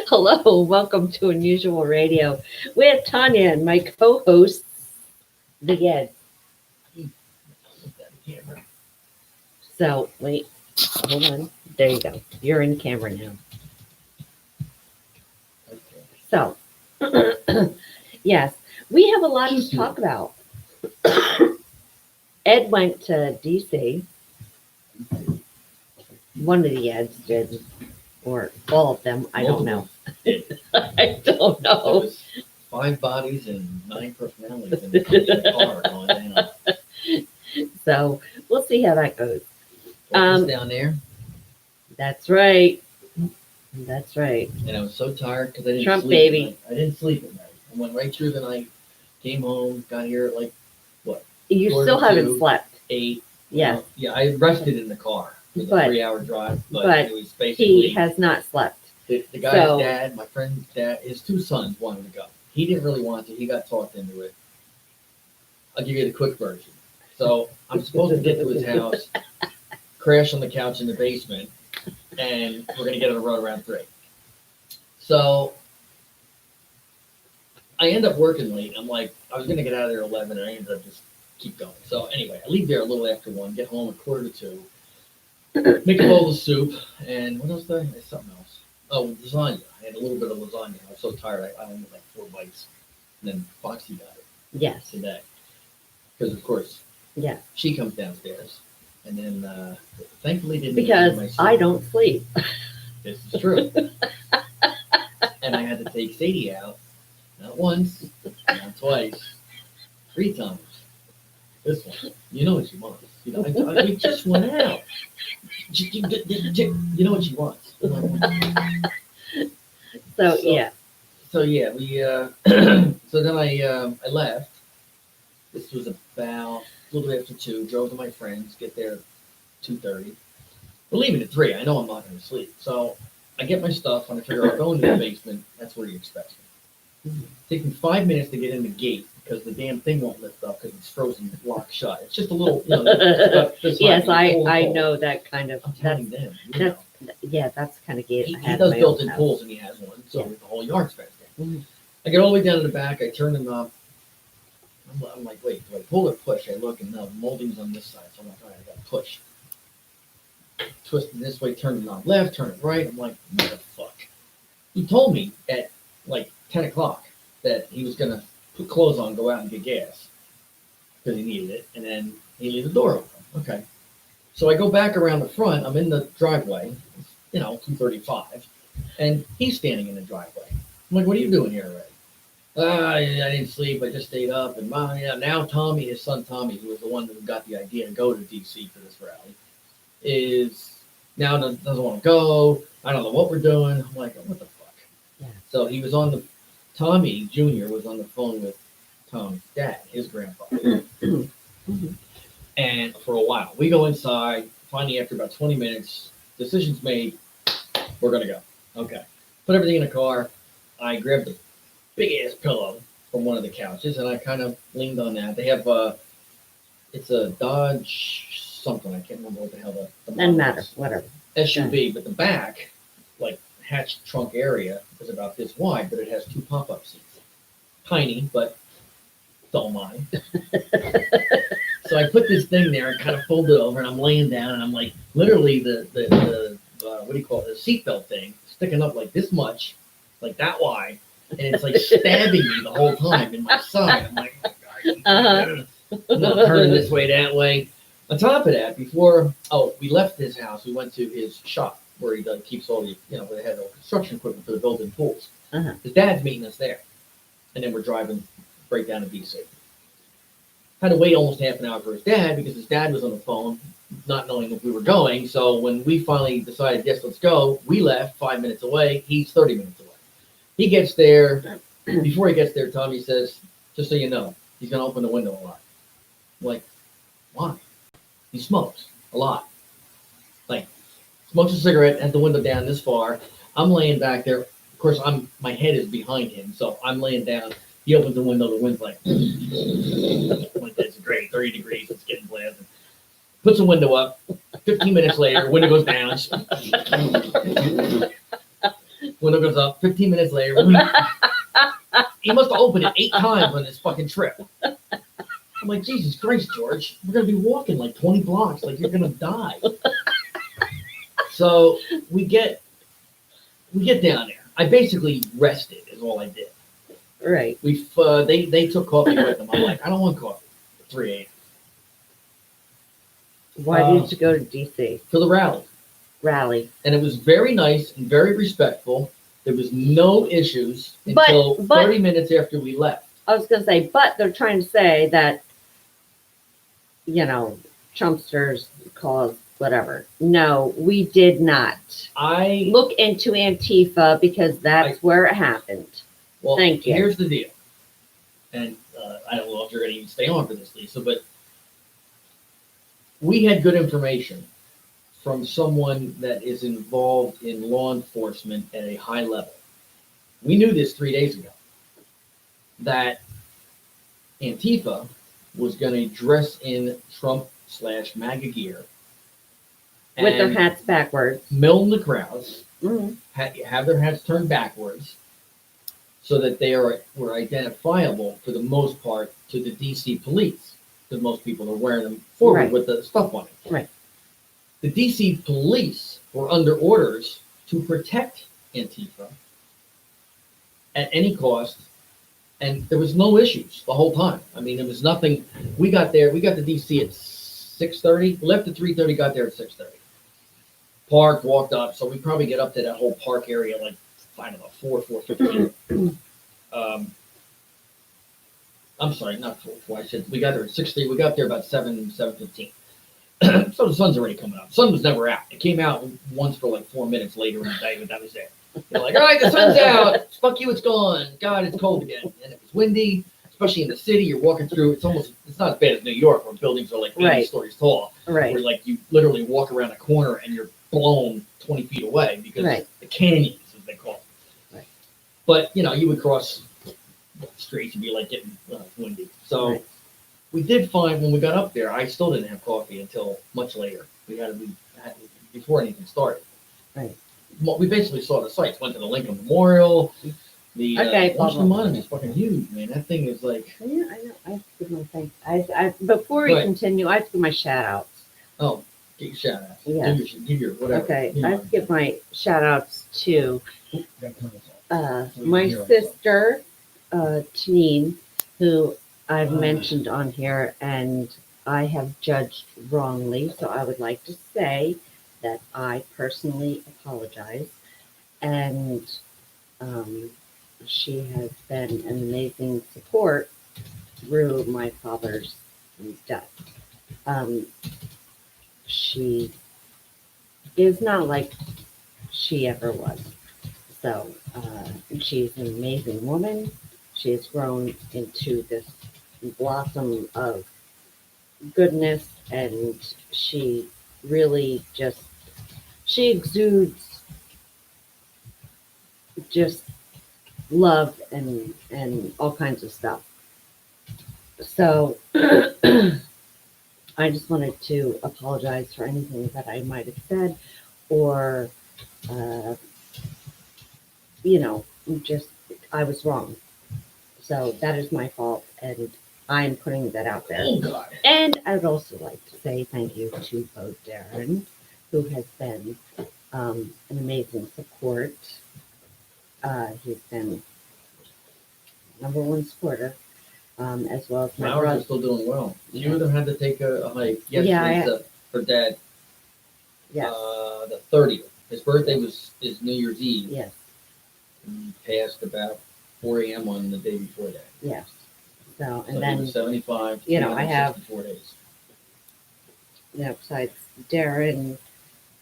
Hello, welcome to Unusual Radio with Tanya and my co-hosts, the Ed. So, wait, hold on. There you go. You're in camera now. So, yes, we have a lot to talk about. Ed went to DC. One of the Eds did, or all of them. I don't know. I don't know. 5 bodies and 9 personalities in the car going down. So we'll see how that goes. Down there. That's right. That's right. And I was so tired because I didn't Trump sleep. baby. I didn't sleep at night. I went right through the night. Came home, got here at like what? You Quarter still haven't to slept. 8. Yes. Yeah, I rested in the car. It was a But- 3-hour drive, but but it was basically He has not slept. the guy's so- dad, my friend's dad, his 2 sons wanted to go. He didn't really want to. He got talked into it. I'll give you the quick version. So I'm supposed to get to his house, crash on the couch in the basement, and we're gonna get on the road around 3. So I end up working late. I'm like, I was gonna get out of there at 11, and I ended up just keep going. So anyway, I leave there a little after 1, get home at 1:45, make a bowl of soup, and what else did I? Something else. Oh, lasagna. I had a little bit of lasagna. I was so tired. I only had like 4 bites, and then Foxy got it Yes. today because, of course, Yes. she comes downstairs, and then thankfully didn't. Because my I soup. don't sleep. This is true. And I had to take Sadie out, not once, not twice, 3 times. This one, you know what she wants. You know, we just went out. You know what she wants. So yeah. So yeah, we. So then I left. This was about a little bit after 2. Drove to my friends. Get there 2:30. We're leaving at 3. I know I'm not going to sleep. So I get my stuff, and I figure I'll go into the basement. That's where he expects me. Take me 5 minutes to get in the gate because the damn thing won't lift up because it's frozen locked shut. It's just a little, it's about this Yes, high, pull, I pull. know that kind of. I'm That's telling them. You know. that's the kind of gate He I had. does in my built-in old pools, and he has one, so Yeah. the whole yard's fenced in. Mhm. I get all the way down to the back. I turn the knob. I'm like, wait, do I pull or push? I look, and no, the molding's on this side, so I'm like, all right, I got to push. Twist it this way, turn the knob left, turn it right. I'm like, what the fuck? He told me at like 10 o'clock that he was going to put clothes on, go out and get gas because he needed it, and then he leave the door open. Okay. So I go back around the front. I'm in the driveway, 2:35, and he's standing in the driveway. I'm like, what are you doing here already? I didn't sleep. I just stayed up. And now Tommy, his son Tommy, who was the one who got the idea to go to D.C. for this rally, is now doesn't want to go. I don't know what we're doing. I'm like, what the fuck? Yeah. So he was on Tommy Jr. was on the phone with Tom's dad, his grandfather. Mhm. And for a while, we go inside. Finally, after about 20 minutes, decision's made. We're going to go. Okay. Put everything in the car. I grabbed a big ass pillow from one of the couches, and I kind of leaned on that. They have it's a Dodge something. I can't remember what the hell the Doesn't model matter. is. Whatever. SUV, but the back, like hatch trunk area, is about this wide, but it has 2 pop-up seats. Tiny, but don't mind. So I put this thing there and kind of fold it over, and I'm laying down, and I'm like, literally the what do you call it? The seatbelt thing sticking up like this much, like that wide, and it's like stabbing me the whole time in my side. I'm like, Uh-huh. I'm not turning this way, that way. On top of that, we left his house, we went to his shop where he keeps all the, where they had all construction equipment for the built-in pools. Uh-huh. His dad's meeting us there, and then we're driving right down to BC. Had to wait almost half an hour for his dad because his dad was on the phone, not knowing if we were going. So when we finally decided, yes, let's go, we left 5 minutes away. He's 30 minutes away. He gets there. Before he gets there, Tommy says, just so you know, he's going to open the window a lot. I'm like, why? He smokes a lot. Like, smokes a cigarette, has the window down this far. I'm laying back there. Of course, my head is behind him, so I'm laying down. He opens the window, the wind's like, it's great, 30 degrees, it's getting blasted. Puts the window up. 15 minutes later, window goes down. Window goes up. 15 minutes later, he must have opened it 8 times on this fucking trip. I'm like, Jesus Christ, George, we're gonna be walking like 20 blocks, like you're gonna die. So we get down there. I basically rested, is all I did. Right. They took coffee with them. I'm like, I don't want coffee at 3 a.m. Why did you go to DC? for the rally. Rally. And it was very nice and very respectful. There was no issues But- until but- 30 minutes after we left. I was going to say, but they're trying to say that, you know, Trumpsters cause whatever. No, we did not. I Look into Antifa because that's where it happened. well, Thank you. Here's the deal, and I don't know if you're going to even stay on for this, Lisa, but we had good information from someone that is involved in law enforcement at a high level. We knew this 3 days ago, that Antifa was going to dress in Trump/MAGA gear With their and hats backwards. milling the crowds, Mhm. have their hats turned backwards, so that they were identifiable for the most part to the DC police, because most people are wearing them forward Right. with the stuff on it. Right. The DC police were under orders to protect Antifa at any cost, and there was no issues the whole time. I mean, there was nothing. We got to DC at 6:30, left at 3:30, got there at 6:30. Parked, walked up, so we probably get up to that whole park area like, I don't know, 4:15. I'm sorry, not 4. I said we got there at 6:30. We got there about 7:15. So the sun's already coming up. The sun was never out. It came out once for like 4 minutes later in the day, but that was it. They're like, all right, the sun's out. Fuck you, it's gone. God, it's cold again. And it was windy, especially in the city. You're walking through. It's not as bad as New York, where buildings are like 80 Right. stories tall. Right. Where like you literally walk around a corner and you're blown 20 feet away because Right. the canyons, as they call it. Right. But you would cross streets and be like getting windy. So Right. we did find when we got up there, I still didn't have coffee until much later. We had before anything started. Right. Well, we basically saw the sights. Went to the Lincoln Memorial. The Okay, Washington Pablo. Monument is fucking huge, man. That thing is like, Yeah, I know. I have to give my thanks. Before we Right. continue, I have to give my shout outs. oh, get your shout outs. Yeah. Give your whatever. Okay. you I know. have to give my shout outs to That comes off. my Here. sister, Janine, who I've mentioned on here, and I have judged wrongly. So I would like to say that I personally apologize. And she has been an amazing support through my father's death. She is not like she ever was. So she's an amazing woman. She has grown into this blossom of goodness, and she really she exudes just love and all kinds of stuff. So I just wanted to apologize for anything that I might have said, or just I was wrong. So that is my fault, and I'm putting that out there. Oh God. And I would also like to say thank you to Bo Darren, who has been an amazing support. He's been #1 supporter, as well as my Flowers are brother. still doing well. You would have had to take a hike. Yes, Yeah, Lisa, her dad. Yes, The 30th. His birthday is New Year's Eve. yes, He passed about 4 a.m. on the day before that. yes. So, So and he then, was 75. you know, I have- 4 days. besides Darren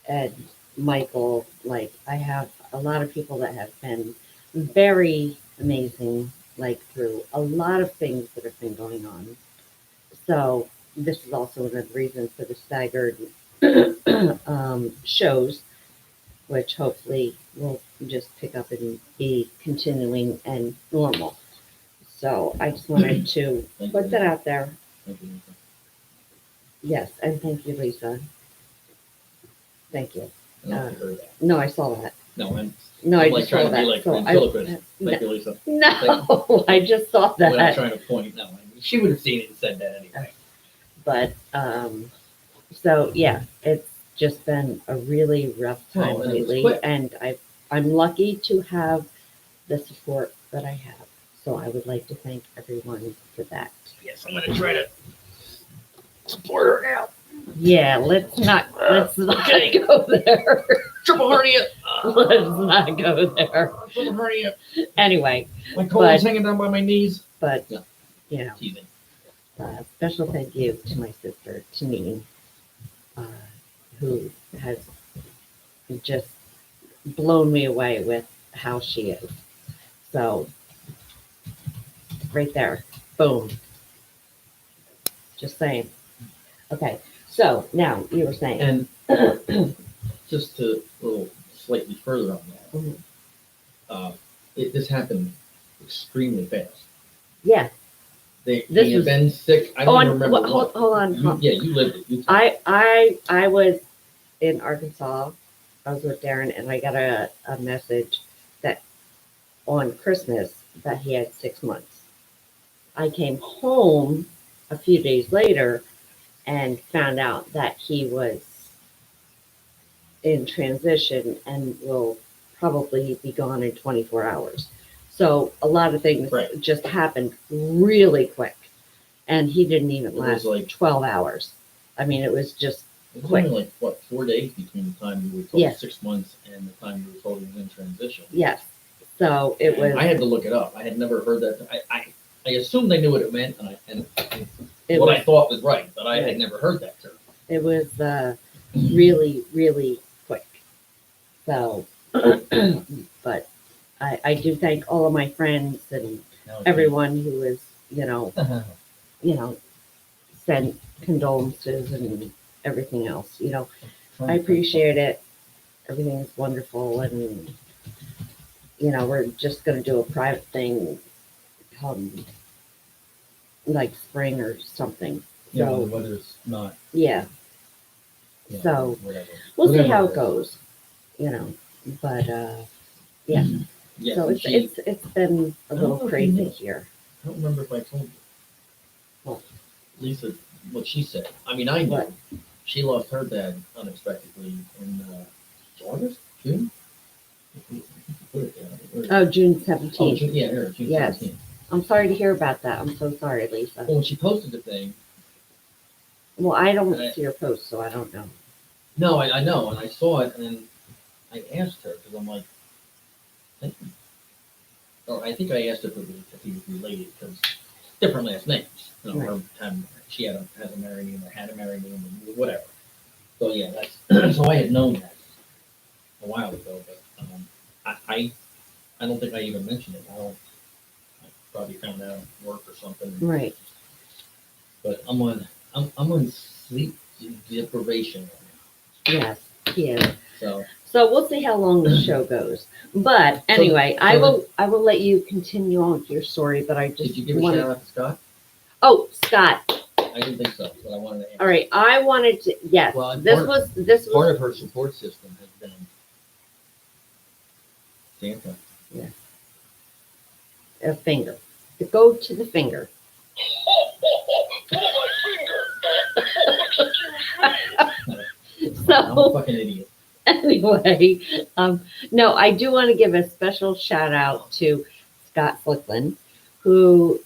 and Michael, like I have a lot of people that have been very amazing, like through a lot of things that have been going on. So this is also another reason for the staggered shows, which hopefully will just pick up and be continuing and normal. So I just wanted to Thank put you. that out there. Thank you, Lisa. Yes, and thank you, Lisa. Thank you. I don't know if you heard that. No, I saw that. No, No, I I'm like just trying saw to be that. like So ventriloquist. no, Thank you, Lisa. no, I just saw When I'm that. trying to point, no, I mean, she would have seen it and said that anyway. But so yeah, it's just been a really rough time Oh, and it was lately, quick. and I'm lucky to have the support that I have. So I would like to thank everyone for that. Yes, I'm gonna try to support her now. Yeah, let's not Okay. go there. Triple hernia. Let's not go there. Triple hernia. Anyway, My colon's But- hanging down by my knees. but Yeah. you know, Teasing. special thank you to my sister Janine, who has just blown me away with how she is. So, right there, boom. Just saying. Okay, so now you were saying. And just to a little slightly further on that, Mhm. this happened extremely fast. Yeah. They This may have was- been sick. I don't even remember hold, what. hold on. Yeah, you lived it. You I was in Arkansas. I was with Darren, and I got a message that on Christmas that he had 6 months. I came home a few days later and found out that he was in transition and will probably be gone in 24 hours. So a lot of things Right. just happened really quick, and he didn't even It was last like- 12 hours. I mean, it was just It was quick. only like, what, 4 days between the time you were told Yeah. 6 months and the time you were told he was in transition. yes. So it was. I had to look it up. I had never heard that. I assumed they knew what it meant, and It what was. I thought was right, but I Right. had never heard that term. It was really, really quick. So, but I do thank all of my friends and everyone who is, sent condolences and everything else. I appreciate it. Everything is wonderful, and we're just gonna do a private thing, like spring or something. Yeah, So whether it's not. yeah, Yeah, So, whatever. we'll see Whatever how it it is. goes. But yeah. Yeah, So and it's been a I don't little know if you crazy knew. here. I don't remember if I told you. What? Lisa, what she said. I mean, I knew. What? She lost her dad unexpectedly in August, June. Put it down. Where- Oh, June Oh, 17th. June, yeah, there, June Yes. 17th. I'm sorry to hear about that. I'm so sorry, Lisa. Well, when she posted the thing, Well, I don't Right. see your post, so I don't know. no, I know, and I saw it, and I asked her because I'm like, I think I asked her if he was related because different last names. Her she has a married name or had a married name or whatever. So yeah, that's so I had known that a while ago, but I don't think I even mentioned it. I probably found out at work or something. Right. But I'm on sleep deprivation right Yes, yes. now. So So we'll see how long the show goes. But anyway, I will let you continue on with your story, but I did just you give a want shout out to Scott? Oh, Scott. I didn't think so, but I wanted to ask. All right. I wanted to yes. Well, this part- was Part of her support system has been Santa. a finger. To go to the finger. I'm a So fucking idiot. anyway, no, I do want to give a special shout out to Scott Flickland, who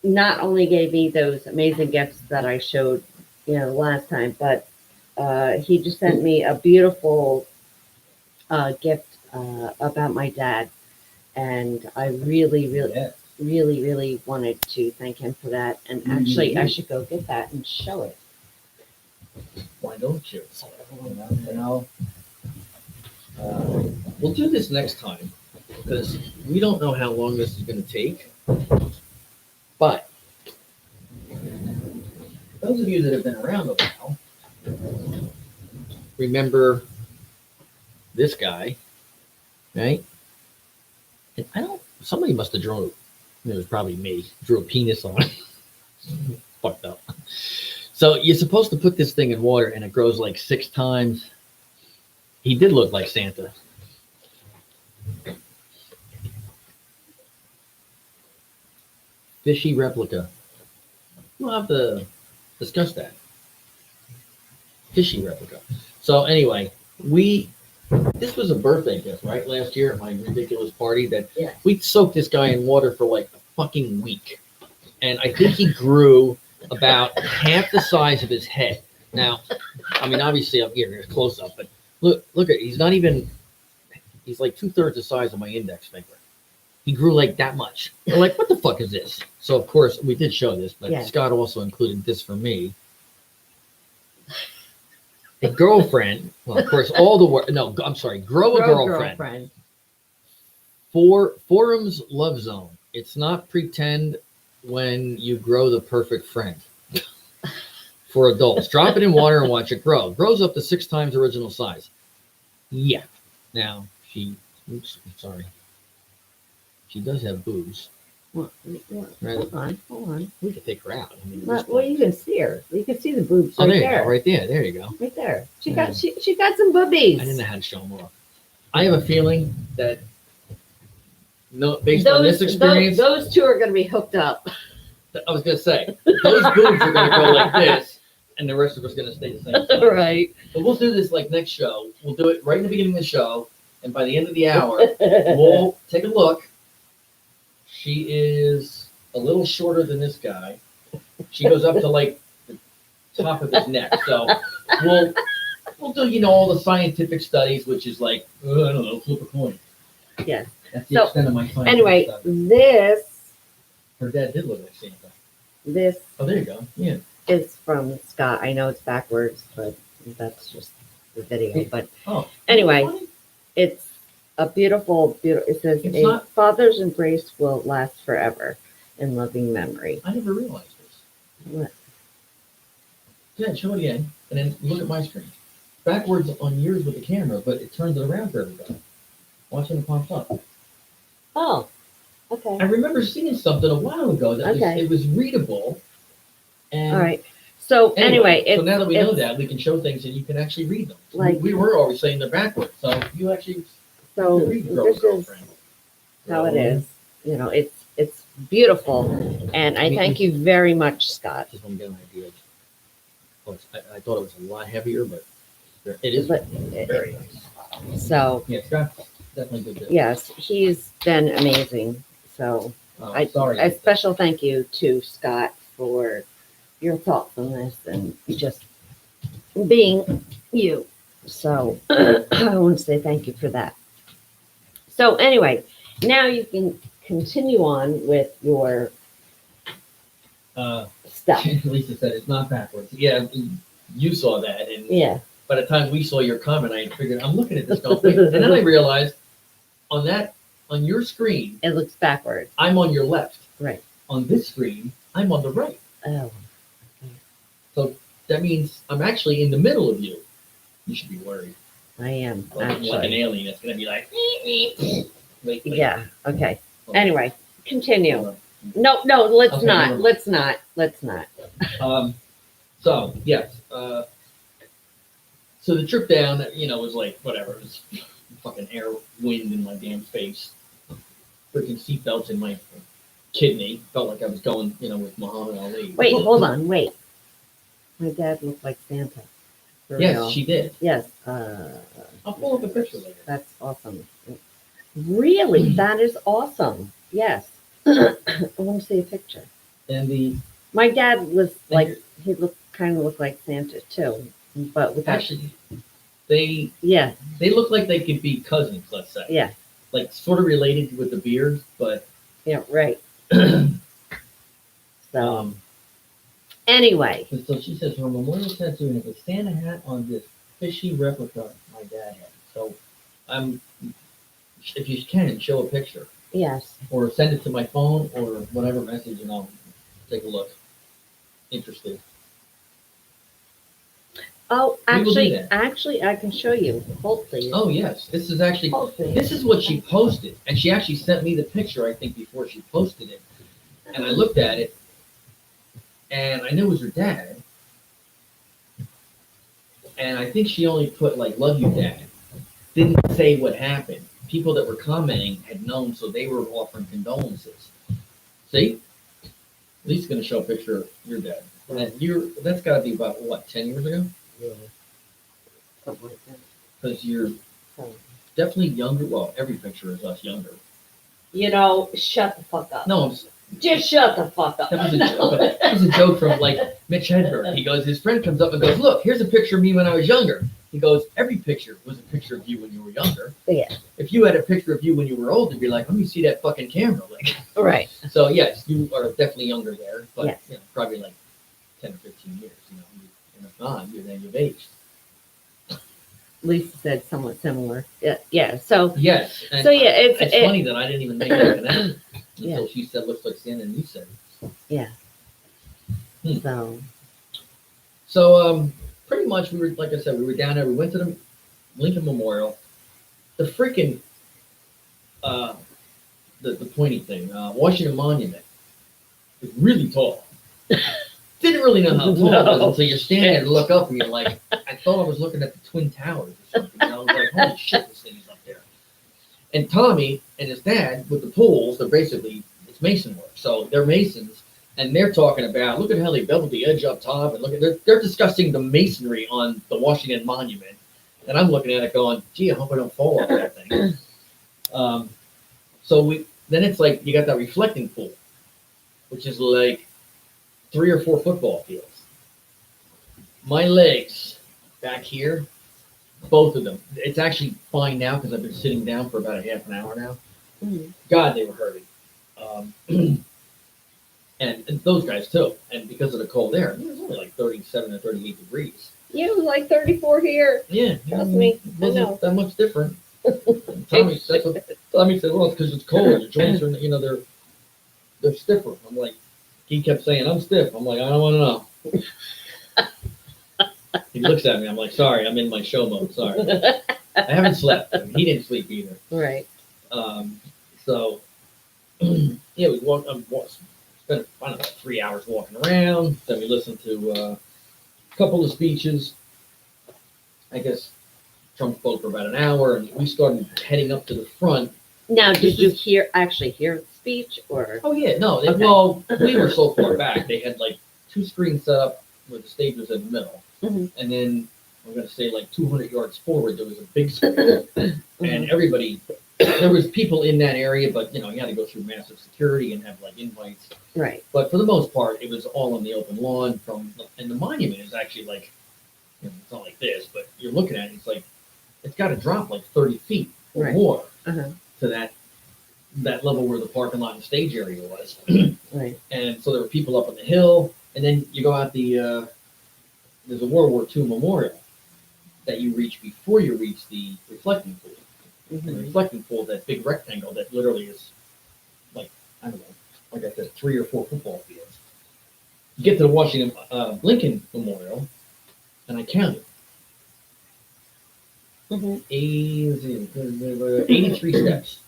not only gave me those amazing gifts that I showed, last time, but he just sent me a beautiful gift about my dad, and I really, Yeah. really wanted to thank him for that. And actually, I should go get that and show it. Why don't you? So everyone We'll do this next time because we don't know how long this is going to take. But those of you that have been around a while remember this guy, right? And somebody must have drawn, it was probably me, drew a penis on it. Fucked up. So you're supposed to put this thing in water and it grows like 6 times He did look like Santa. Fishy replica. We'll have to discuss that. Fishy replica. So anyway, this was a birthday gift, right? Last year at my ridiculous party that Yeah. we soaked this guy in water for like a fucking week. And I think he grew about half the size of his head. Now, I mean, obviously I'm here, here's close up, but look at, he's like 2/3 the size of my index finger. He grew like that much. We're like, what the fuck is this? So of course we did show this, but Yeah. Scott also included this for me. A girlfriend. Well, of course, all the work. No, I'm sorry. Grow a girlfriend. Forum's love zone. It's not pretend when you grow the perfect friend. For adults, drop it in water and watch it grow. Grows up to 6 times original size. Yeah. Now oops, I'm sorry. She does have boobs. Well, Right. hold on. We could take her out. I mean, at Well, this point. you can see her. You can see the boobs Oh, right there you there. go. Right there. There you go. Right there. She Yeah. got she got some boobies. I didn't know how to show them off. I have a feeling that based on this experience, those two are going to be hooked up. I was gonna say those boobs are gonna go like this, and the rest of us are gonna stay the same. Size. Right. But we'll do this like next show. We'll do it right in the beginning of the show, and by the end of the hour, we'll take a look. She is a little shorter than this guy. She goes up to like the top of his neck. So we'll do all the scientific studies, which is like I don't know, flip a coin. Yes. That's the So, extent of my scientific Anyway, studies. Her dad did look like Santa. this Oh, there you go. Yeah. is from Scott. I know it's backwards, but that's just the video. But Oh. Anyway. Funny. it's a beautiful. It says It's a not- father's embrace will last forever in loving memory. I never realized this. What? Yeah, show it again, and then look at my screen. Backwards on yours with the camera, but it turns it around for everybody. Watch when it pops up. Oh, okay. I remember seeing something a while ago that Okay. it was readable. And All right. So anyway, so now that we know it's- that, we can show things and you can actually read them. Like- we were always saying they're backwards, so you actually So can read Girl this is Girlfriend. how it is. It's beautiful, and I thank you very much, Scott. Just want to get an idea. I thought it was a lot heavier, but it is But very nice. so Yeah, Scott's definitely good. Business. yes, he's been amazing. So Sorry. a special thank you to Scott for your thoughtfulness and just being you. So I want to say thank you for that. So anyway, now you can continue on with your stuff. Lisa said it's not backwards. Yeah, you saw that, and Yeah. by the time we saw your comment, I figured I'm looking at this going, wait, and then I realized on your screen, It looks backwards. I'm on your left. Right. On this screen, I'm on the right. Oh. That means I'm actually in the middle of you. You should be worried. I am Like an actually. alien that's gonna be like, wait. Yeah. Okay. Hold on, Anyway, continue. hold No, let's Okay, not. never mind. Let's not. So yes. So the trip down, was like whatever. It was fucking air, wind in my damn face. Freaking seatbelts in my kidney. Felt like I was going, with Muhammad Ali. Wait, hold on. Wait. My dad looked like Santa. For Yes, real. she did. Yes. I'll pull up a picture later. That's awesome. Really, that is awesome. Yes. I want to see a picture. And My dad was like, you're- he kind of looked like Santa too, but without. actually, they Yeah. look like they could be cousins. Let's say. Yeah. Like sort of related with the beard, but Yeah. Right. So um. anyway, So she says her memorial tattoo has a Santa hat on this fishy replica my dad had. So, if you can, show a picture yes. or send it to my phone or whatever message, and I'll take a look. Interested. Oh, We will do that. actually, I can show you. Hold please. Oh yes, this is actually Hold please. this is what she posted, and she actually sent me the picture. I think before she posted it, and I looked at it, and I knew it was her dad. And I think she only put like "Love you, Dad," didn't say what happened. People that were commenting had known, so they were offering condolences. See? At least going to show a picture of your dad. And that's got to be about, what, 10 years ago? Yeah. Something like that. Because you're So, definitely younger. Well, every picture is us younger. Shut the fuck up. No, Just shut the fuck up. that was a joke. That was a joke from like Mitch Hedberg. He goes, his friend comes up and goes, "Look, here's a picture of me when I was younger." He goes, "Every picture was a picture of you when you were younger. yeah. If you had a picture of you when you were older, you'd be like, let me see that fucking camera." Like, Right. so yes, you are definitely younger there, but Yes. probably like 10 or 15 years. And if not, you've aged. Lisa said somewhat similar. Yeah. Yeah. So, Yes. And so yeah, it's it's funny that I didn't even make that connection Yeah. until she said, "Looks like Santa," and you said. yeah. Hmm. So, So pretty much we were, like I said, we were down there. We went to the Lincoln Memorial. The freaking the pointy thing, Washington Monument, is really tall. Didn't really know how tall it was No. until you're standing there and look up and you're like, I thought I was looking at the Twin Towers or something. I was like, holy shit, this thing is up there. And Tommy and his dad with the poles, they're basically, it's mason work. So they're masons and they're talking about, look at how they beveled the edge up top and look at, they're discussing the masonry on the Washington Monument. And I'm looking at it going, gee, I hope I don't fall off that thing. Then it's like, you got that reflecting pool, which is like 3 or 4 football fields. My legs back here, both of them. It's actually fine now because I've been sitting down for about a half an hour now. mhm. God, they were hurting. And those guys too. And because of the cold air, it was only like 37 or 38 degrees. Yeah, it was like 34 here. Yeah, Trust me, It I know. wasn't that much different. Tommy said, well, it's because it's cold. The joints are, they're stiffer. I'm like, he kept saying, I'm stiff. I'm like, I don't want to know. He looks at me. I'm like, sorry, I'm in my show mode. Sorry. I haven't slept. He didn't sleep either. Right. So, yeah, we spent, I don't know, 3 hours walking around. Then we listened to a couple of speeches. I guess Trump spoke for about an hour, and we started heading up to the front. Now, This did you is- actually hear the speech or? Oh yeah, no. Okay. Well, we were so far back. They had like 2 screens set up where the stage was in the middle, Mhm. and then I'm gonna say like 200 yards forward there was a big screen, and everybody. There was people in that area, but you had to go through massive security and have like invites. Right. But for the most part, it was all on the open lawn. And the monument is actually like, it's not like this, but you're looking at it, it's like it's got to drop like 30 feet or Right. more Uh-huh. to that level where the parking lot and stage area was. Right. And so there were people up on the hill, and then you go out there's a World War II memorial that you reach before you reach the reflecting pool. And the Mhm. reflecting pool, that big rectangle that literally is like, I don't know, like I said, 3 or 4 football fields. You get to the Washington Lincoln Memorial, and I counted Mhm. 83 steps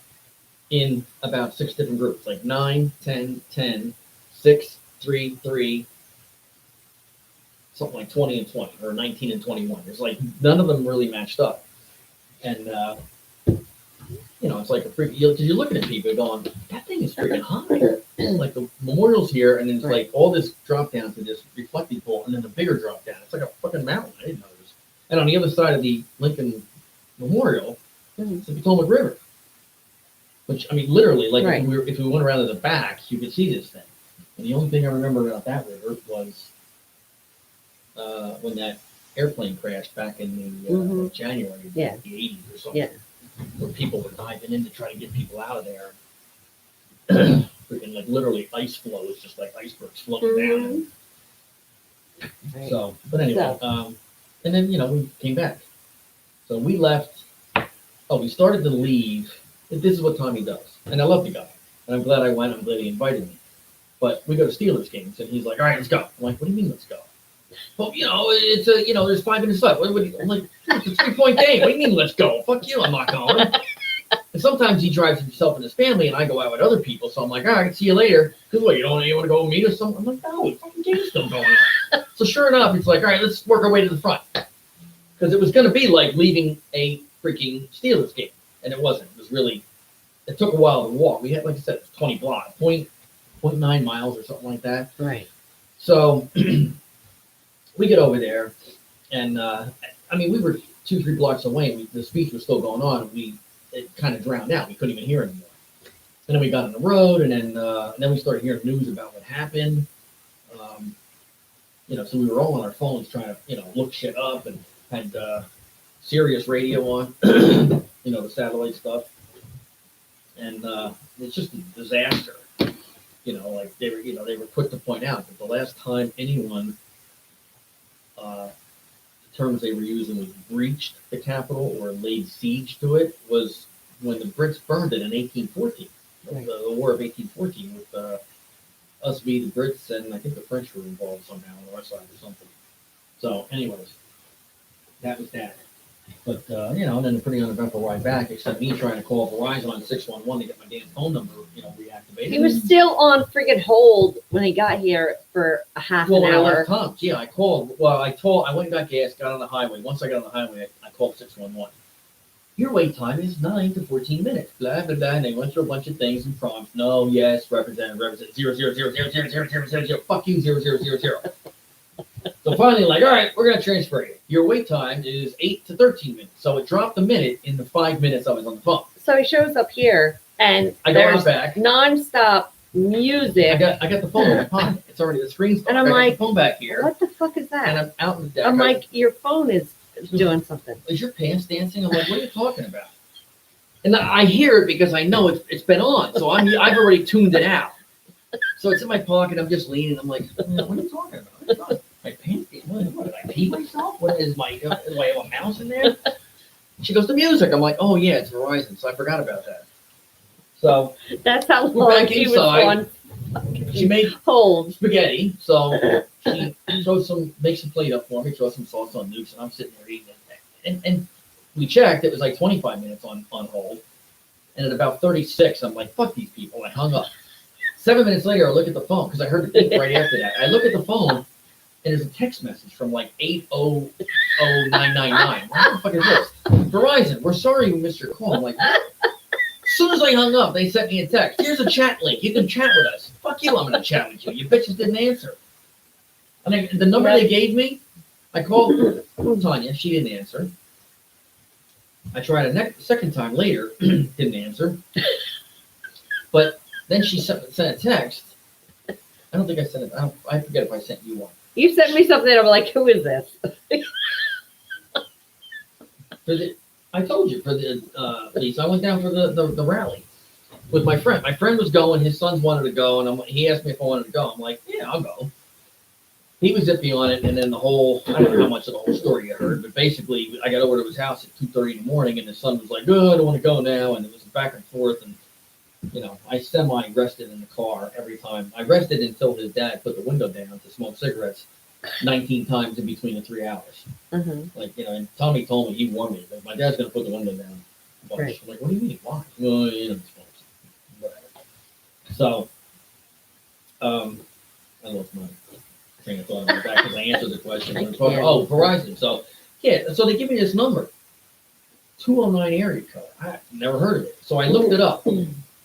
in about 6 different groups, like 9, 10, 10, 6, 3, 3, something like 20 and 20, or 19 and 21. It's like none of them really matched up. And, it's like because you're looking at people going, that thing is freaking high. Like the memorial's here, and then it's Right. like all this drop down to this reflecting pool, and then the bigger drop down. It's like a fucking mountain. I didn't notice. And on the other side of the Lincoln Memorial, Mhm. it's the Potomac River. Which, I mean, literally, like Right. if we went around to the back, you could see this thing. And the only thing I remember about that river was when that airplane crashed back in the Mhm. January of Yeah. the 80s or something. Yeah. Where people were diving in to try to get people out of there. Freaking like literally ice floes, just like icebergs floating down. Right. So, but anyway, and then we came back. So we left. Oh, we started to leave. This is what Tommy does, and I love the guy, and I'm glad I went. I'm glad he invited me. But we go to Steelers games, and he's like, "All right, let's go." I'm like, "What do you mean, let's go?" Well, it's a there's 5 minutes left. I'm like, it's a 3-point game. What do you mean, let's go? Fuck you, I'm not going. And sometimes he drives himself and his family, and I go out with other people. So I'm like, all right, see you later. Because what, you want to go meet or something? I'm like, no, the fucking game's still going on. So sure enough, it's like, all right, let's work our way to the front. Because it was going to be like leaving a freaking Steelers game, and it wasn't. It was really. It took a while to walk. We had, like I said, it was 20 blocks, 0.9 miles or something like that. Right. So we get over there, and I mean, we were 2-3 blocks away. And the speech was still going on. And it kind of drowned out. We couldn't even hear anymore. And then we got on the road, and then we started hearing news about what happened. So we were all on our phones trying to, look shit up, and had Sirius radio on, the satellite stuff. And it's just a disaster. Like they were quick to point out that the last time anyone, the terms they were using was breached the Capitol or laid siege to it was when the Brits burned it in 1814. Right. The War of 1814 with us being the Brits, and I think the French were involved somehow on our side or something. So, anyways, that was that. But, and then a pretty uneventful ride back, except me trying to call Verizon on 611 to get my damn phone number, reactivated. He was still on friggin' hold when he got here for a half Well, an when I hour. left Tom's, I called. Well, I went and got gas, got on the highway. Once I got on the highway, I called 611. Your wait time is 9 to 14 minutes. Blah, blah, blah. And they went through a bunch of things and prompts. No, yes, represent, 000000000. Fuck you, 0000. So finally, all right, we're going to transfer you. Your wait time is 8 to 13 minutes. So it dropped a minute in the 5 minutes I was on the phone. So he shows up here, and I go there's on back. nonstop music. I got the phone in my pocket. It's already the screen's And dark. I'm I got like, the phone back here. What the fuck is And that? I'm out in the deck. I'm like, your phone is doing something. Is your pants dancing? I'm like, what are you talking about? And I hear it because I know it's been on, so I've already tuned it out. So it's in my pocket. I'm just leaning. I'm like, what are you talking about? My pants? What did I pee myself? What is my? Do I have a mouse in there? She goes, the music. I'm like, oh yeah, it's Verizon. So I forgot about that. So That's how We're long back he inside. was on she made hold. spaghetti. So she makes a plate up for me, throws some sauce on nukes, and I'm sitting there eating it. And we checked, it was like 25 minutes on hold. And at about 36, I'm like, fuck these people. I hung up. 7 minutes later, I look at the phone because I heard the beep right after that. I look at the phone, and there's a text message from like 8000999. What the fuck is this? Verizon, we're sorry we missed your call. I'm like, what? As soon as I hung up, they sent me a text. Here's a chat link. You can chat with us. Fuck you, I'm going to chat with you. You bitches didn't answer. And the number they gave me, I called Tanya. She didn't answer. I tried a second time later, didn't answer. But then she sent a text. I don't think I sent it. I forget if I sent you one. You sent me something, and I'm like, who is this? I told you for the Lisa. I went down for the rally with my friend. My friend was going. His sons wanted to go, and he asked me if I wanted to go. I'm like, yeah, I'll go. He was iffy on it, and then I don't know how much of the whole story you heard, but basically, I got over to his house at 2:30 in the morning, and his son was like, "Oh, I don't want to go now," and it was back and forth, and I semi-rested in the car every time. I rested until his dad put the window down to smoke cigarettes 19 times in between the 3 hours. Mm-hmm. And Tommy told me, he warned me, that my dad's going to put the window down a bunch. Right. I'm like, what do you mean? Why? Well, he smokes. Whatever. So, I lost my train of thought on my back because I answered the question. We were talking, Verizon. So, so they give me this number, 209 area code. I never heard of it. So I looked it up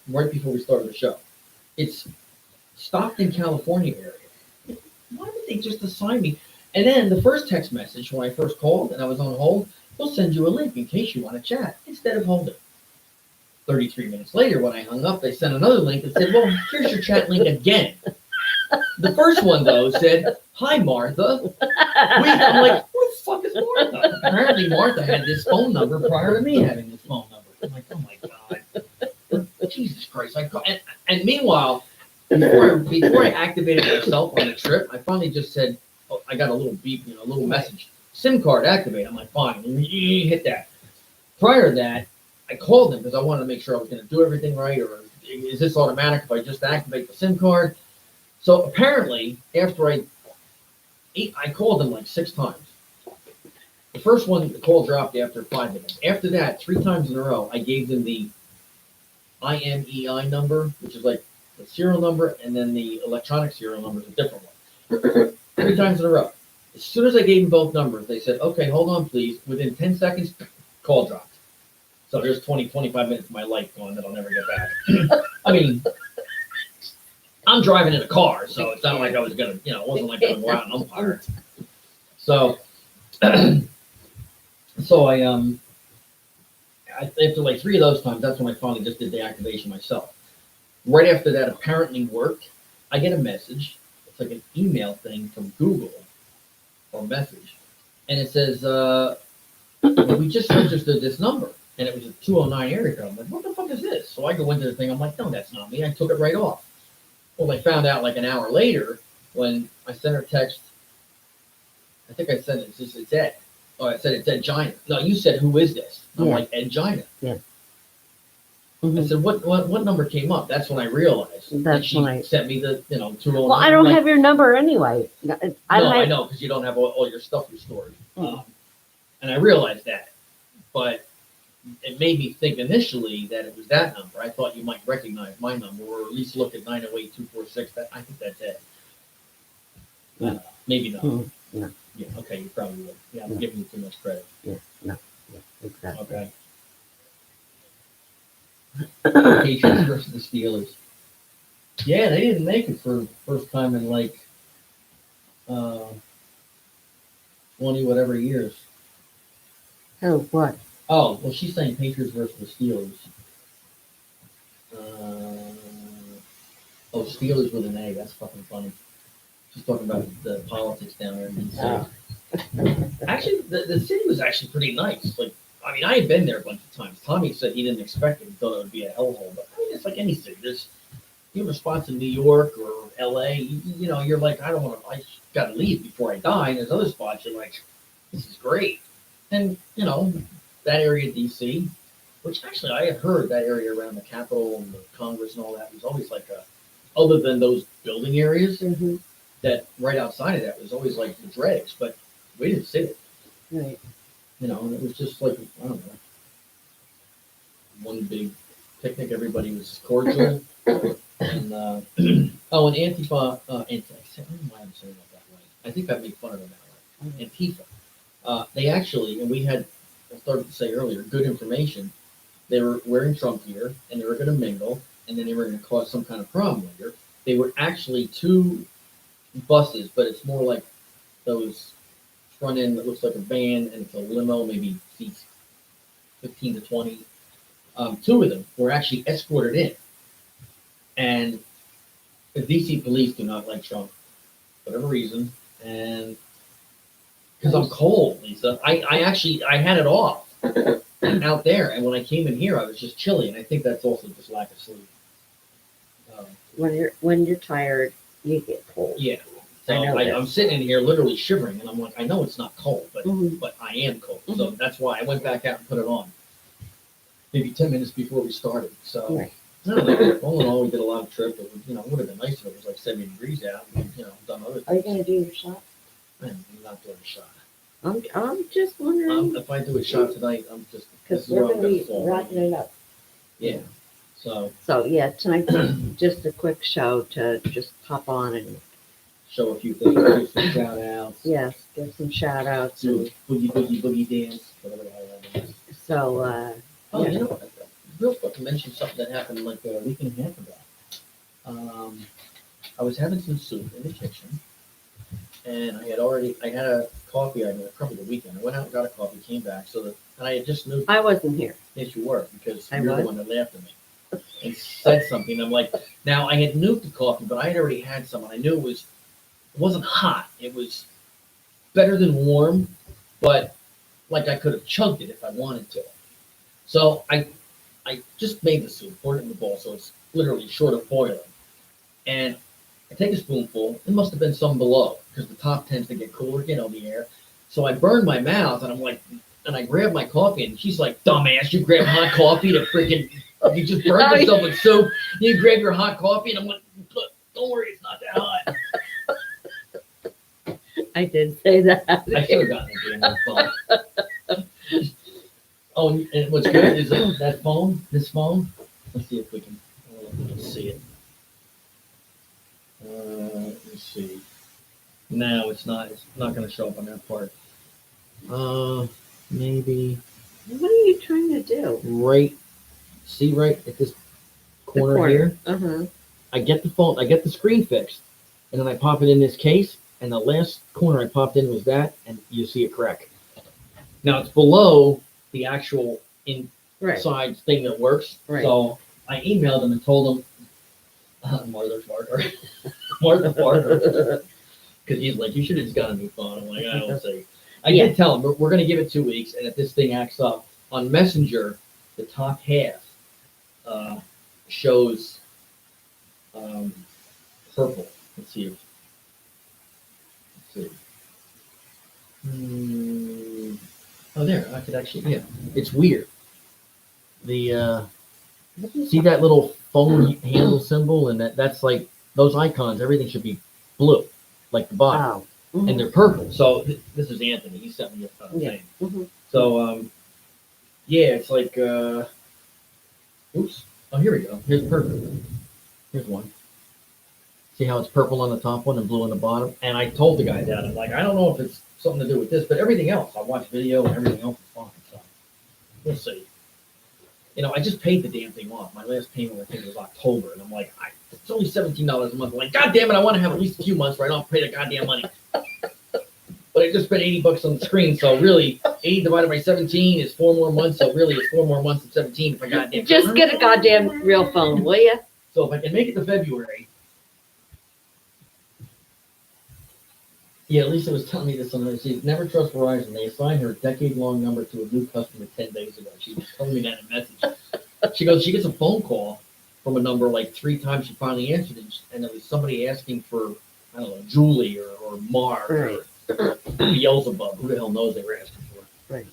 right before we started the show. It's Stockton, California area. Why would they just assign me? And then the first text message when I first called and I was on hold, they'll send you a link in case you want to chat instead of holding. 33 minutes later, when I hung up, they sent another link that said, well, here's your chat link again. The first one, though, said, hi, Martha. I'm like, who the fuck is Martha? Apparently, Martha had this phone number prior to me having this phone number. I'm like, oh, my God. Jesus Christ. And meanwhile, before I activated myself on the trip, I finally just said, I got a little beep, a little message. SIM card activate. I'm like, fine, hit that. Prior to that, I called them because I wanted to make sure I was going to do everything right, or is this automatic if I just activate the SIM card? So apparently, after I called them like 6 times. The first one, the call dropped after 5 minutes. After that, 3 times in a row, I gave them the IMEI number, which is like the serial number, and then the electronic serial number is a different one. 3 times in a row. As soon as I gave them both numbers, they said, okay, hold on, please. Within 10 seconds, call dropped. So there's 25 minutes of my life gone that I'll never get back. I mean, I'm driving in a car, so it's not like I was gonna, it wasn't like I was go out and umpire. So, so after like 3 of those times, that's when I finally just did the activation myself. Right after that apparently worked, I get a message. It's like an email thing from Google or message, and it says, "We just registered this number," and it was a 209 area code. I'm like, "What the fuck is this?" So I go into the thing. I'm like, "No, that's not me." I took it right off. Well, I found out like an hour later when I sent her a text. I think I said it's Ed. Oh, I said it's Ed Gina. No, you said who is this? I'm Yeah. like Ed Gina. Yeah. I Mhm. said what number came up? That's when I realized. That's that she when I- sent me the 209. Well, I don't have your number anyway. I know because you don't have all your stuff restored. Mm. And I realized that, but it made me think initially that it was that number. I thought you might recognize my number or at least look at 908-246. I think that's it. Maybe not. Mm, no. Yeah. Okay. You probably would. Yeah. I'm No. giving you too much credit. Yeah, exactly. Okay. Patriots versus the Steelers. Yeah, they didn't make it for the first time in like 20 whatever years. Oh, what? Oh, well, she's saying Patriots versus the Steelers. Steelers with an A. That's fucking funny. She's talking about the politics down there in D.C. Oh. Actually, the city was actually pretty nice. Like, I mean, I had been there a bunch of times. Tommy said he didn't expect it. He thought it would be a hellhole. But I mean, it's like any city. You have a spot in New York or L.A. You're like, I don't want to. I got to leave before I die. And there's other spots you're like, this is great. And that area of D.C., which actually I had heard that area around the Capitol and the Congress and all that was always like other than those building areas, Mhm. that right outside of that was always like the dregs, but we didn't see it. Right. And it was just like, I don't know, one big picnic. Everybody was cordial. And and Antifa, I don't know why I'm saying that way. I think I made fun of them that way. Antifa. They actually, and I started to say earlier, good information. They were wearing Trump gear, and they were going to mingle, and then they were going to cause some kind of problem later. They were actually 2 buses, but it's more like those front end that looks like a van, and it's a limo, maybe seats 15 to 20. 2 of them were actually escorted in. And the DC police do not like Trump, for whatever reason. And because I'm cold, Lisa, I had it off out there. And when I came in here, I was just chilly. And I think that's also just lack of sleep. When you're tired, you get cold. Yeah. So I know that. I'm sitting in here literally shivering. And I'm like, I know it's not cold, but Mhm. I am cold. So that's why I went back out and put it on. Maybe 10 minutes before we started. So, Right. I don't know. All in all, we did a lot of trip. It would have been nice if it was like 70 degrees out. And, done other things. Are you gonna do your shot? I'm not doing a shot. I'm just wondering If I do a shot tonight, I'm just, this because is we're where I'm gonna going be to fall. wrapping it up. Yeah. So, So yeah, tonight's just a quick show to just pop on and show a few things, do some shout outs, yes, give some shout outs. do boogie dance, whatever the hell that is. So Oh, yeah. Real quick, to mention something that happened like a week and a half ago. I was having some soup in the kitchen, and I had a coffee. I made probably the weekend. I went out and got a coffee, came back, and I had just moved. I wasn't here. Yes, you were, because I you're the was? one that laughed at me and said something. I'm like, now I had nuked the coffee, but I had already had some, and I knew it wasn't hot. It was better than warm, but like I could have chugged it if I wanted to. So I just made the soup, poured it in the bowl, so it's literally short of boiling. And I take a spoonful. It must have been some below, because the top tends to get cooler, the air. So I burned my mouth, and I'm like, and I grabbed my coffee, and she's like, dumbass, you grab hot coffee to freaking, you just burned yourself with soup. You grab your hot coffee, and I'm like, don't worry, it's not that hot. I did say that. I should have gotten it on my phone. Oh, and what's good is that phone, this phone. Let's see if we can see it. Let's see. No, it's not. It's not going to show up on that part. Maybe. What are you trying to do? right at this corner here. Uh-huh. I get the phone, I get the screen fixed, and then I pop it in this case, and the last corner I popped in was that, and you see a crack. Now it's below the actual Right. inside thing that works. Right. So I emailed them and told them, Martha Farter, Martha Farter, because he's like, you should have just got a new phone. I'm like, I don't say. I Yeah. did tell him we're going to give it 2 weeks, and if this thing acts up on Messenger, the top half shows purple. Let's see. Let's see. Oh, there. I could actually. Yeah, it's weird. The see that little phone handle symbol, and that's like those icons. Everything should be blue, like the bottom, Oh. and they're purple. So this is Anthony. He sent me this Yeah. thing. Mhm. So yeah, it's like oops. Oh, here we go. Here's purple. Here's one. See how it's purple on the top one and blue on the bottom? And I told the guy that. I'm like, I don't know if it's something to do with this, but everything else, I watch video and everything else is fine. So we'll see. You know, I just paid the damn thing off. My last payment, I think, was October. And I'm like, it's only $17 a month. I'm like, God damn it, I want to have at least a few months where I don't have to pay the goddamn money. But I just spent $80 on the screen. So really, 80 divided by 17 is 4 more months. So really, it's 4 more months than 17 if I goddamn. Just get a goddamn real phone, will you? So if I can make it to February. Yeah, Lisa was telling me this on the she never trust Verizon. They assigned her a decade-long number to a new customer 10 days ago. She was telling me that in a message. She goes, she gets a phone call from a number like 3 times. She finally answered it, and it was somebody asking for, I don't know, Julie or Mark or Beelzebub. Who the hell knows they were asking for? Right.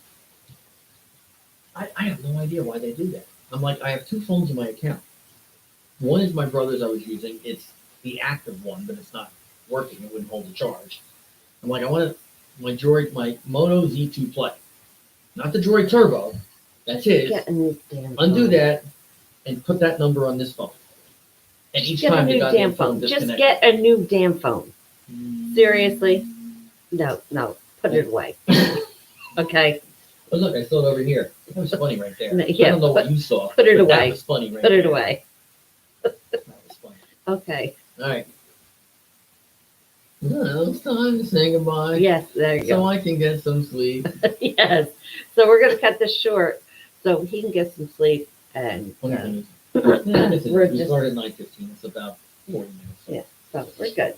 I have no idea why they do that. I'm like, I have 2 phones in my account. One is my brother's I was using. It's the active one, but it's not working. It wouldn't hold the charge. I'm like, I want my Moto Z2 Play, not the Droid Turbo. That's his. Get a new damn Undo phone. that and put that number on this phone. And each Get a time the new goddamn damn phone phone. Just disconnects. get a new damn phone. Seriously? No, put it away. Okay, Oh look, I saw it over here. That was funny right there. Yeah, I don't know what you saw. put it but away. That was funny right put it there. away. That was funny. Okay. All right. Well, it's time to say goodbye. Yes, there you So go. I can get some sleep. Yes. So we're gonna cut this short so he can get some sleep and Funny thing is, We're we just- started at 9:15. It's about 40 minutes. Yeah. so we're good.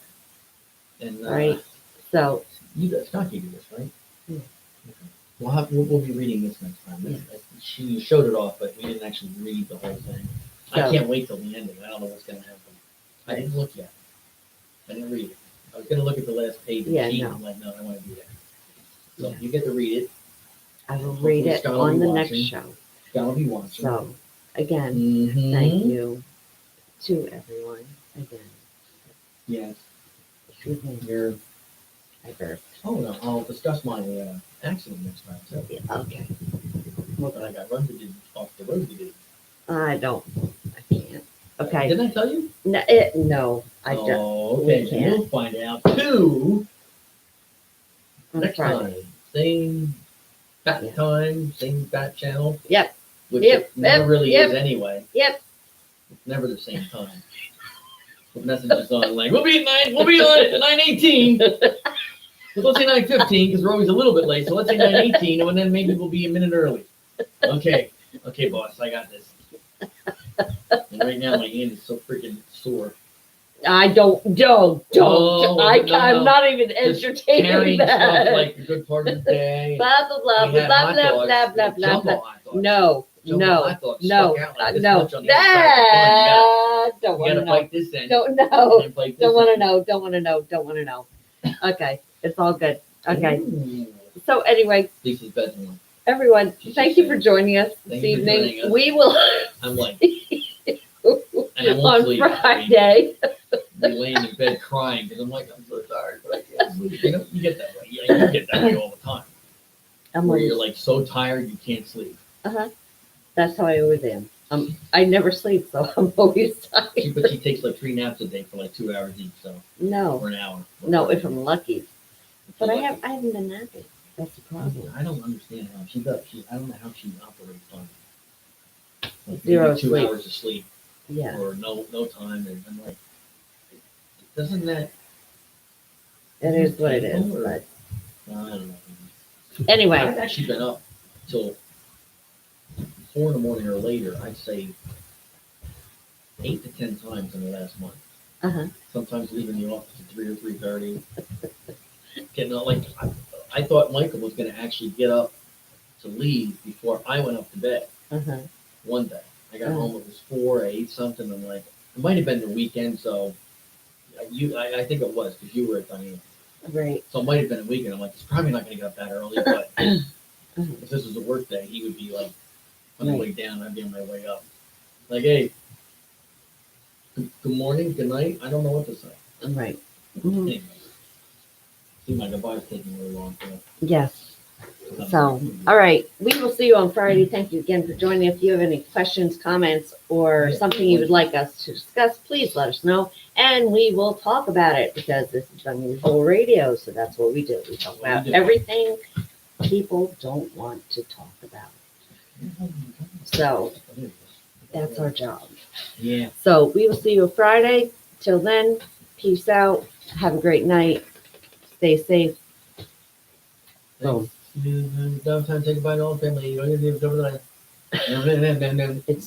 And Right. So Scott gave you this, right? Yeah. Okay. We'll be reading this next time. Yeah. She showed it off, but we didn't actually read the whole thing. I So- can't wait till the ending. I don't know what's going to happen. I didn't look yet. I didn't read it. I was going to look at the last page and Yeah, cheat. no. I'm like, no, I want to do that. So Yeah. you get to read it. I will Hopefully read it Scott will on be the next watching. show. Scott will be watching. So again, Mhm. thank you to everyone again. Yes. Excuse me, You're. I burped. Oh no, I'll discuss my accident next time. So. Yeah, okay. But I got run to do off the road to do. I can't. Okay. Didn't I tell you? No, I don't. Oh, we okay. So can't. you'll find out too On next Friday. time. Same bat Yeah. time, same bat channel. Yep. Which Yep, it never yep, really yep. is anyway. Yep. It's never the same time. The message is on like we'll be at 9:18. But let's say 9:15 because we're always a little bit late. So let's say 9:18, and then maybe we'll be a minute early. Okay, boss, I got this. And right now my hand is so freaking sore. I don't. Oh, I'm no. not even Just entertaining carrying that. stuff like a good part of the day. blah blah blah We blah had blah hot blah dogs, blah blah blah jumbo blah. hot dogs. No, Jumbo no, hot dogs no, stuck out like this no. much on the inside. Don't You want to gotta know. fight this end. Don't and know. then fight this Don't want to end. know. Don't want to know. Don't want to know. Okay, it's all good. Okay. Ooh. So anyway, Lisa's bedroom. everyone, She's thank just you for saying. joining us Thank this you for evening. joining us. We will I'm like, and I won't on sleep. Friday. Be laying in bed crying because I'm like, I'm so tired, but I can't sleep. You know, you get that way. Yeah, you get that way all the time. I'm Where always, you're like so tired you can't sleep. that's how I always am. I never sleep, so I'm always tired. But she takes like 3 naps a day for like 2 hours each, so No, or an hour. no, if I'm lucky. But I haven't been napping. That's the problem. I don't understand how she does. I don't know how she operates on like Zero maybe 2 sleep. hours of sleep Yeah. or no time, and I'm like, doesn't that? It is what it is. painful, or- But I don't know. anyway, I've actually been up till 4 in the morning or later. I'd say 8 to 10 times in the last month. uh-huh. Sometimes leaving the office at 3 or 3:30. Getting up like I thought Michael was going to actually get up to leave before I went up to bed. Uh-huh. One day I got Oh. home. It was 4. I ate something. I'm like, it might have been the weekend. So I think it was because you were at Diane. Right. So it might have been a weekend. I'm like, he's probably not going to get up that early. But if this was a work day, he would be like on the Right. way down. I'd be on my way up. Like, hey, good morning, good night. I don't know what to say. Right. Mhm. Anyway, seemed like the vibe's taking really long. Yes. So, all right. We will see you on Friday. Thank you again for joining. If you have any questions, comments, or Yeah. something you would like us to discuss, please let us know. And we will talk about it because this is unusual radio. So that's what we do. We talk about everything people don't want to talk about. So that's our job. Yeah. So we will see you Friday. Till then, peace out. Have a great night. Stay safe. Boom. Don't time to say goodbye to all the family. You don't need to go over there. It's